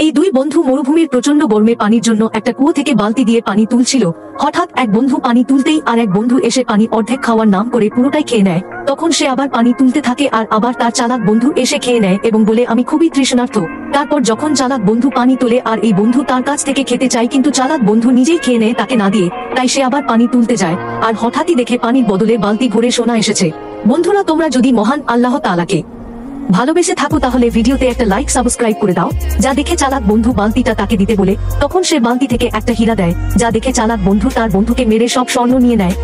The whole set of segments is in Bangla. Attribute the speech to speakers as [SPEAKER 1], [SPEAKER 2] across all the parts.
[SPEAKER 1] এই দুই বন্ধু মরুভূমির প্রচন্ড গরমে পানির জন্য একটা কুয়ো থেকে বালতি দিয়ে পানি তুলছিল। হঠাৎ এক বন্ধু পানি তুলতেই আর এক বন্ধু এসে পানি অর্ধেক খাওয়ার নাম করে পুরোটাই খেয়ে নেয়। তখন সে আবার পানি তুলতে থাকে আর আবার তার চালাক বন্ধু এসে খেয়ে নেয় এবং বলে আমি খুবই তৃষ্ণার্ত। তারপর যখন চালাক বন্ধু পানি তোলে আর এই বন্ধু তার কাছ থেকে খেতে চায় কিন্তু চালাক বন্ধু নিজেই খেয়ে নেয় তাকে না দিয়ে, তাই সে আবার পানি তুলতে যায় আর হঠাৎই দেখে পানির বদলে বালতি ভরে সোনা এসেছে। বন্ধুরা, তোমরা যদি মহান আল্লাহ তাআলাকে ভালোবেসে থাকো তাহলে ভিডিওতে একটা লাইক সাবস্ক্রাইব করে দাও। যা দেখে চালাক বন্ধু বালতিটা তাকে দিতে বলে তখন সে বালতি থেকে একটা হীরা দেয়, যা দেখে চালাক বন্ধু তার বন্ধুকে মেরে সব স্বর্ণ নিয়ে নেয়।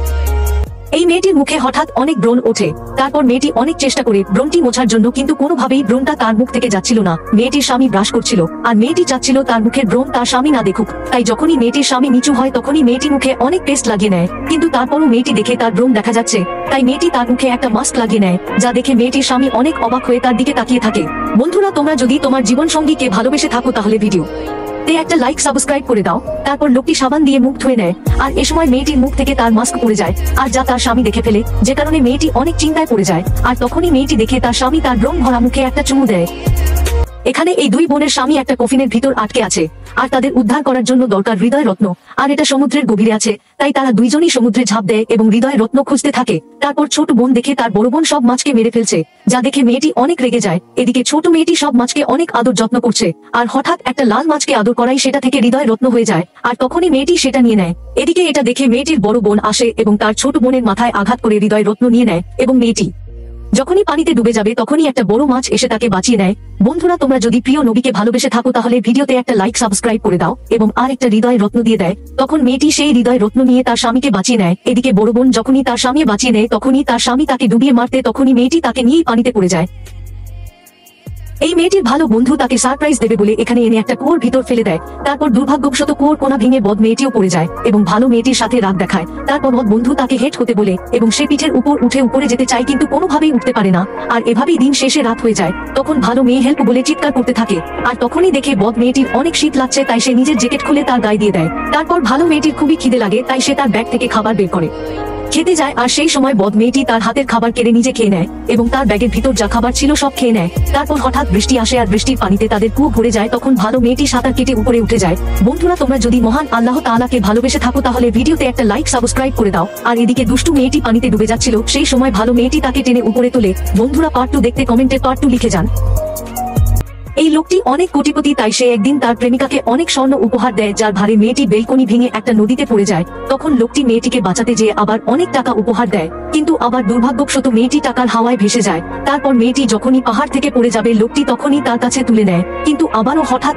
[SPEAKER 1] এই মেয়েটির মুখে হঠাৎ অনেক ব্রণ ওঠে। তারপর মেয়েটি অনেক চেষ্টা করে ব্রণটি মোছার জন্য কিন্তু কোনোভাবেই ব্রণটা তার মুখ থেকে যাচ্ছিল না। মেয়েটির স্বামী ব্রাশ করছিল আর মেয়েটি চাচ্ছিল তার মুখের ব্রণ তার স্বামী না দেখুক, তাই যখনই মেয়েটির স্বামী নিচু হয় তখনই মেয়েটি মুখে অনেক পেস্ট লাগিয়ে নেয়। কিন্তু তারপরও মেয়েটি দেখে তার ব্রণ দেখা যাচ্ছে, তাই মেয়েটি তার মুখে একটা মাস্ক লাগিয়ে নেয়, যা দেখে মেয়েটির স্বামী অনেক অবাক হয়ে তার দিকে তাকিয়ে থাকে। বন্ধুরা, তোমরা যদি তোমার জীবন সঙ্গীকে ভালোবেসে থাকো তাহলে ভিডিও একটা লাইক সাবস্ক্রাইব করে দাও। তারপর লোকটি সাবান দিয়ে মুখ ধুয়ে নেয় আর এ সময় মেয়েটির মুখ থেকে তার মাস্ক পড়ে যায় আর যা তার স্বামী দেখে ফেলে, যে কারণে মেয়েটি অনেক চিন্তায় পড়ে যায়। আর তখনই মেয়েটি দেখে তার স্বামী তার ব্রণ ভরা মুখে একটা চুমু দেয়। এখানে এই দুই বোনের স্বামী একটা কফিনের ভিতর আটকে আছে আর তাদের উদ্ধার করার জন্য দরকার হৃদয় রত্ন, আর এটা সমুদ্রের গভীরে আছে, তাই তারা দুইজনই সমুদ্রে ঝাঁপ দেয় এবং হৃদয় রত্ন খুঁজতে থাকে। তারপর ছোট বোন দেখে তার বড় বোন সব মাছকে মেরে ফেলছে, যা দেখে মেয়েটি অনেক রেগে যায়। এদিকে ছোট মেয়েটি সব মাছকে অনেক আদর যত্ন করছে আর হঠাৎ একটা লাল মাছকে আদর করাই সেটা থেকে হৃদয় রত্ন হয়ে যায় আর তখনই মেয়েটি সেটা নিয়ে নেয়। এদিকে এটা দেখে মেয়েটির বড় বোন আসে এবং তার ছোট বোনের মাথায় আঘাত করে হৃদয় রত্ন নিয়ে নেয় এবং মেয়েটি যখনই পানিতে ডুবে যাবে তখনই একটা বড় মাছ এসে তাকে বাঁচিয়ে নেয়। বন্ধুরা, তোমরা যদি প্রিয় নবীকে ভালোবেসে থাকো তাহলে ভিডিওতে একটা লাইক সাবস্ক্রাইব করে দাও এবং আর একটা হৃদয় রত্ন দিয়ে দেয়। তখন মেয়েটি সেই হৃদয় রত্ন নিয়ে তার স্বামীকে বাঁচিয়ে নেয়। এদিকে বড় বোন যখনই তার স্বামী বাঁচিয়ে নেয় তখনই তার স্বামী তাকে ডুবিয়ে মারতে তখনই মেয়েটি তাকে নিয়েই পানিতে পড়ে যায়। এই মেয়েটির ভালো বন্ধু তাকে সারপ্রাইজ দেবে বলে এখানে এনে একটা কুয়োর ভিতর ফেলে দেয়। তারপর দুর্ভাগ্যবশত কুয়োর কোনা ভেঙে বদ মেয়েটিও পড়ে যায় এবং ভালো মেয়েটির সাথে রাগ দেখায়। তারপর বদ বন্ধু তাকে হেড হতে বলে এবং সে পিঠের উপর উঠে উপরে যেতে চায় কিন্তু কোনোভাবেই উঠতে পারে না। আর এভাবেই দিন শেষে রাত হয়ে যায়। তখন ভালো মেয়ে হেল্প বলে চিৎকার করতে থাকে আর তখনই দেখে বদ মেয়েটির অনেক শীত লাগছে, তাই সে নিজের জ্যাকেট খুলে তার গায়ে দিয়ে দেয়। তারপর ভালো মেয়েটির খুবই খিদে লাগে, তাই সে তার ব্যাগ থেকে খাবার বের করে খেতে যায় আর সেই সময় বদ মেয়েটি তার হাতের খাবার কেড়ে নিজে খেয়ে নেয় এবং তার ব্যাগের ভিতর যা খাবার ছিল সব খেয়ে নেয়। তারপর হঠাৎ বৃষ্টি আসে আর বৃষ্টির পানিতে তাদের কুয়ো ভরে যায়। তখন ভালো মেয়েটি সাঁতার কেটে উপরে উঠে যায়। বন্ধুরা, তোমরা যদি মহান আল্লাহ তাআলাকে ভালোবেসে থাকো তাহলে ভিডিওতে একটা লাইক সাবস্ক্রাইব করে দাও। আর এদিকে দুষ্টু মেয়েটি পানিতে ডুবে যাচ্ছিল, সেই সময় ভালো মেয়েটি তাকে টেনে উপরে তোলে। বন্ধুরা, পার্ট 2 দেখতে কমেন্টে পার্ট 2 লিখে যান। এই লোকটি অনেক কোটিপতি, তাই সে একদিন তার প্রেমিকাকে অনেক স্বর্ণ উপহার দেয়, যার ভারে মেয়েটি বেলকনি ভেঙে একটা নদীতে পড়ে যায়। তখন লোকটি মেয়েটিকে বাঁচাতে যেয়ে আবার অনেক টাকা উপহার দেয়, কিন্তু আবার দুর্ভাগ্যবশত মেয়েটি টাকার হাওয়ায় ভেসে যায়। তারপর মেয়েটি যখনই পাহাড় থেকে পড়ে যাবে লোকটি তখনই তার কাছে তুলে নেয়, কিন্তু আবারও হঠাৎ